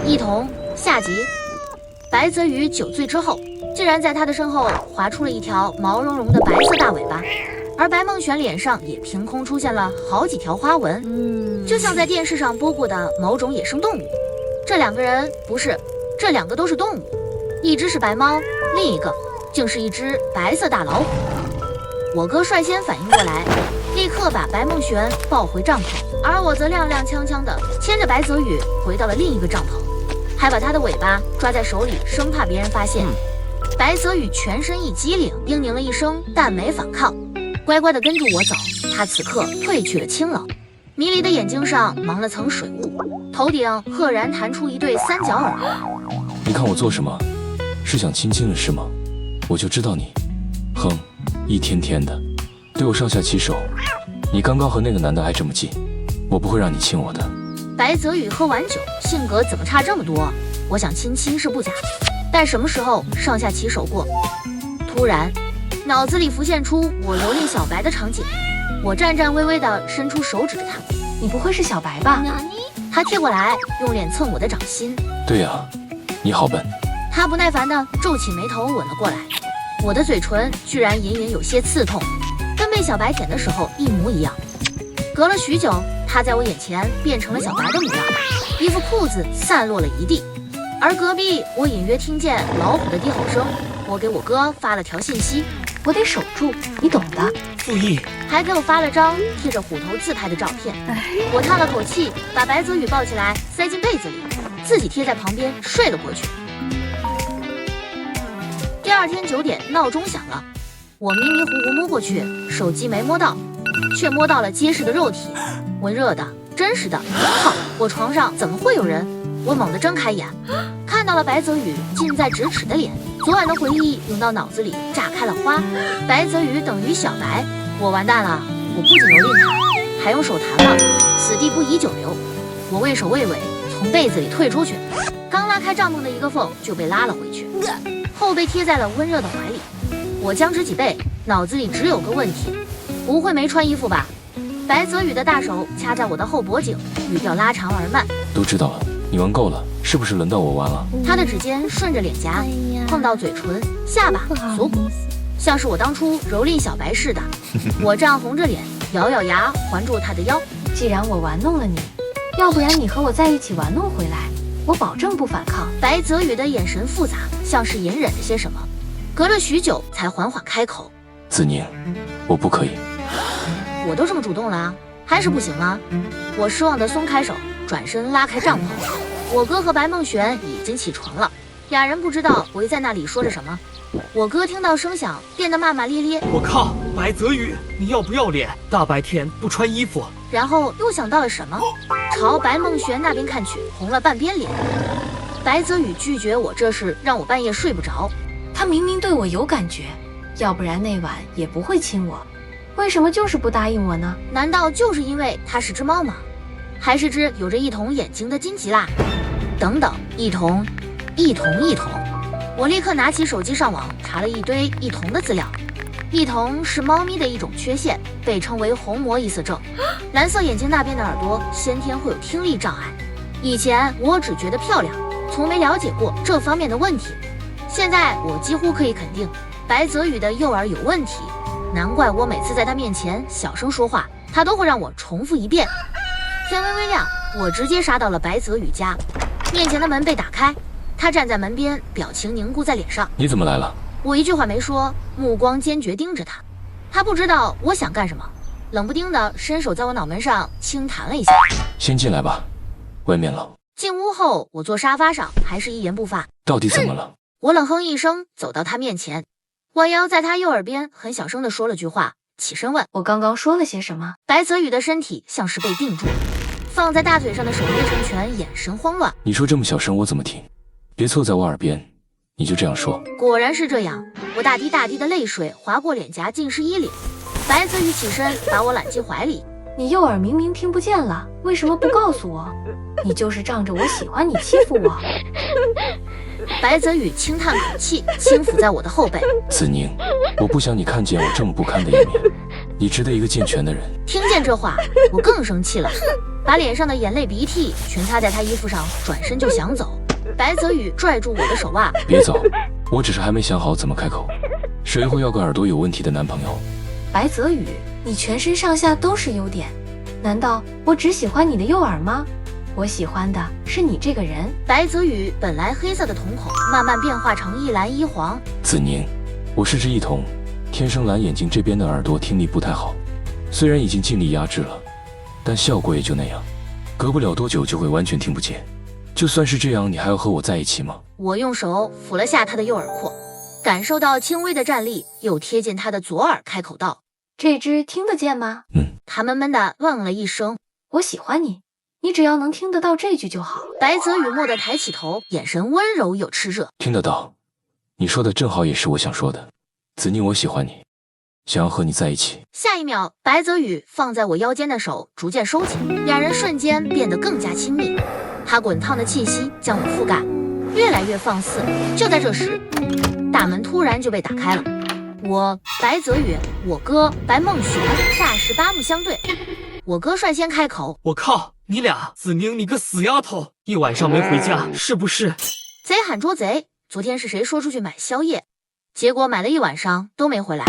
一童下集。白泽宇酒醉之后，竟然在他的身后划出了一条毛茸茸的白色大尾巴，而白梦璇脸上也凭空出现了好几条花纹，就像在电视上播过的某种野生动物。这两个人不是，这两个都是动物，一只是白猫，另一个竟是一只白色大老虎。我哥率先反应过来，立刻把白梦璇抱回帐篷，而我则踉踉跄跄地牵着白泽宇回到了另一个帐篷，还把他的尾巴抓在手里，生怕别人发现。白泽宇全身一激灵，嘤咛了一声，但没反抗，乖乖地跟着我走。他此刻褪去了清冷，迷离的眼睛上蒙了层水雾，头顶赫然弹出一对三角耳。你看我做什么？是想亲亲了是吗？我就知道你，哼，一天天的对我上下其手。你刚刚和那个男的还这么近，我不会让你亲我的。白泽宇喝完酒，性格怎么差这么多？我想亲亲是不假，但什么时候上下其手过？突然，脑子里浮现出我蹂躏小白的场景，我颤颤巍巍地伸出手指着他：“你不会是小白吧？”他贴过来，用脸蹭我的掌心。对呀，你好笨。他不耐烦地皱起眉头吻了过来，我的嘴唇居然隐隐有些刺痛，跟被小白舔的时候一模一样。隔了许久，他在我眼前变成了小白的模样，衣服裤子散落了一地。而隔壁，我隐约听见老虎的低吼声。我给我哥发了条信息：“我得守住，你懂的。”注意，还给我发了张贴着虎头自拍的照片。我叹了口气，把白泽宇抱起来塞进被子里，自己贴在旁边睡了过去。第二天9点，闹钟响了，我迷迷糊糊摸过去，手机没摸到，却摸到了结实的肉体，温热的，真实的。靠！我床上怎么会有人？我猛地睁开眼，看到了白泽宇近在咫尺的脸。昨晚的回忆涌到脑子里，炸开了花。白泽宇等于小白，我完蛋了！我不仅蹂躏他，还用手弹了，此地不宜久留。我畏首畏尾，从被子里退出去，刚拉开帐篷的一个缝，就被拉了回去，后背贴在了温热的怀里。我僵直脊背，脑子里只有个问题：不会没穿衣服吧？白泽宇的大手掐在我的后脖颈，语调拉长而慢：“都知道了，你玩够了，是不是轮到我玩了？”他的指尖顺着脸颊碰到嘴唇、下巴、锁骨，像是我当初蹂躏小白似的。我这样红着脸，咬咬牙环住他的腰。既然我玩弄了你，要不然你和我在一起玩弄回来，我保证不反抗。白泽宇的眼神复杂，像是隐忍着些什么，隔了许久才缓缓开口：“子宁，我不可以。”我都这么主动了，还是不行吗？我失望地松开手，转身拉开帐篷。我哥和白梦璇已经起床了，俩人不知道围在那里说着什么。我哥听到声响，变得骂骂咧咧：“我靠，白泽宇，你要不要脸？大白天不穿衣服！”然后又想到了什么，朝白梦璇那边看去，红了半边脸。白泽宇拒绝我这事，让我半夜睡不着。他明明对我有感觉，要不然那晚也不会亲我，为什么就是不答应我呢？难道就是因为它是只猫吗？还是只有着一瞳眼睛的金吉拉？等等，一瞳。我立刻拿起手机上网查了一堆一瞳的资料。一瞳是猫咪的一种缺陷，被称为虹膜异色症。蓝色眼睛那边的耳朵先天会有听力障碍。以前我只觉得漂亮，从没了解过这方面的问题。现在我几乎可以肯定，白泽宇的右耳有问题。难怪我每次在他面前小声说话，他都会让我重复一遍。天微微亮，我直接杀到了白泽宇家。面前的门被打开，他站在门边，表情凝固在脸上。你怎么来了？我一句话没说，目光坚决盯着他。他不知道我想干什么，冷不丁的伸手在我脑门上轻弹了一下。先进来吧，外面冷。进屋后，我坐沙发上，还是一言不发。到底怎么了？我冷哼一声，走到他面前，弯腰在他右耳边很小声地说了句话，起身问：“我刚刚说了些什么？”白泽宇的身体像是被定住，放在大腿上的手捏成拳，眼神慌乱。你说这么小声，我怎么听？别凑在我耳边，你就这样说。果然是这样，我大滴大滴的泪水划过脸颊，浸湿衣领。白泽宇起身把我揽进怀里。你右耳明明听不见了，为什么不告诉我？你就是仗着我喜欢你欺负我。白泽宇轻叹口气，轻抚在我的后背。子宁，我不想你看见我这么不堪的一面，你值得一个健全的人。听见这话，我更生气了。把脸上的眼泪鼻涕全擦在他衣服上，转身就想走。白泽宇拽住我的手袜，别走，我只是还没想好怎么开口。谁会要个耳朵有问题的男朋友？白泽宇，你全身上下都是优点，难道我只喜欢你的右耳吗？我喜欢的是你这个人。白泽宇本来黑色的瞳孔慢慢变化成一蓝一黄。子宁，我是只一瞳，天生蓝眼睛，这边的耳朵听力不太好，虽然已经尽力压制了，但效果也就那样，隔不了多久就会完全听不见。就算是这样，你还要和我在一起吗？我用手抚了下他的右耳廓，感受到轻微的战栗，又贴近他的左耳，开口道：“这只听得见吗？”他闷闷地嗯了一声。我喜欢你，你只要能听得到这句就好。白泽宇蓦地抬起头，眼神温柔又炽热。听得到，你说的正好也是我想说的。子宁，我喜欢你，想要和你在一起。下一秒，白泽宇放在我腰间的手逐渐收紧，两人瞬间变得更加亲密。他滚烫的气息将我覆盖，越来越放肆。就在这时，大门突然就被打开了。我、白泽宇、我哥白梦璇霎时八目相对。我哥率先开口：“我靠，你俩！子宁，你个死丫头，一晚上没回家，是不是？”贼喊捉贼！昨天是谁说出去买宵夜，结果买了一晚上都没回来，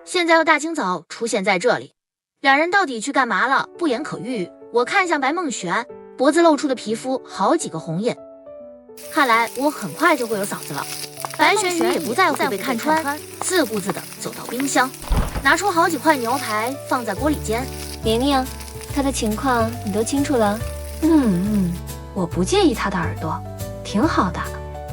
现在又大清早出现在这里，两人到底去干嘛了？不言可喻。我看向白梦璇，脖子露出的皮肤好几个红印，看来我很快就会有嫂子了。白璇璇也不在乎被看穿，自顾自地走到冰箱，拿出好几块牛排放在锅里煎。宁宁，他的情况你都清楚了？我不介意他的耳朵，挺好的。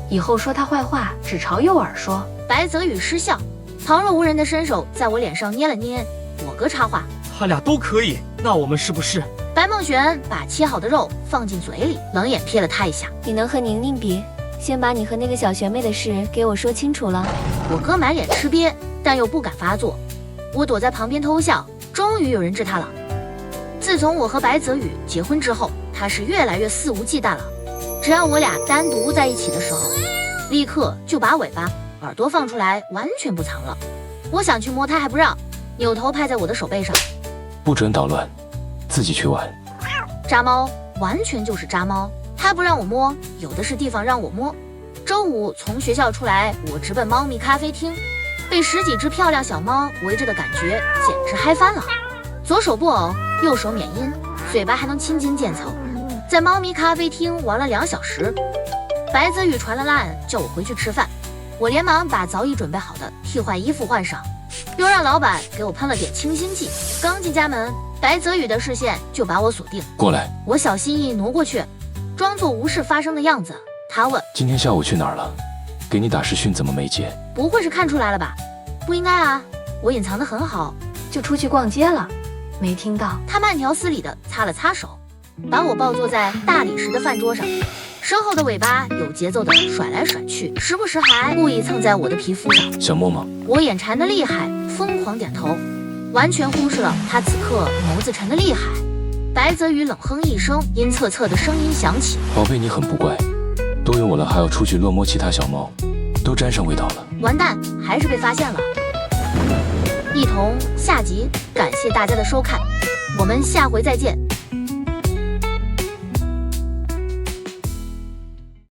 以后说他坏话只朝右耳说。白泽宇失笑，旁若无人的伸手在我脸上捏了捏。我哥插话：“他俩都可以，那我们是不是？”白梦璇把切好的肉放进嘴里，冷眼瞥了他一下。你能和宁宁比？先把你和那个小学妹的事给我说清楚了。我哥满脸吃瘪，但又不敢发作。我躲在旁边偷笑，终于有人治他了。自从我和白泽宇结婚之后，他是越来越肆无忌惮了。只要我俩单独在一起的时候，立刻就把尾巴、耳朵放出来，完全不藏了。我想去摸他还不让，扭头拍在我的手背上。不准捣乱，自己去玩。渣猫，完全就是渣猫。他不让我摸，有的是地方让我摸。周五从学校出来，我直奔猫咪咖啡厅，被10几只漂亮小猫围着的感觉简直嗨翻了。左手布偶，右手缅因，嘴巴还能亲近渐层。在猫咪咖啡厅玩了2小时，白泽宇传了烂叫我回去吃饭，我连忙把早已准备好的替换衣服换上，又让老板给我喷了点清新剂。刚进家门，白泽宇的视线就把我锁定。过来。我小心翼翼挪过去，装作无事发生的样子。他问：“今天下午去哪儿了？给你打视讯怎么没接？”不会是看出来了吧？不应该啊，我隐藏得很好。就出去逛街了，没听到。他慢条斯理地擦了擦手，把我抱坐在大理石的饭桌上，身后的尾巴有节奏地甩来甩去，时不时还故意蹭在我的皮肤上。想摸吗？我眼馋得厉害，疯狂点头，完全忽视了他此刻眸子沉得厉害。白泽宇冷哼一声，阴恻恻的声音响起：“宝贝，你很不乖，都有我了还要出去乱摸其他小猫，都沾上味道了。”完蛋，还是被发现了。一同下集，感谢大家的收看，我们下回再见。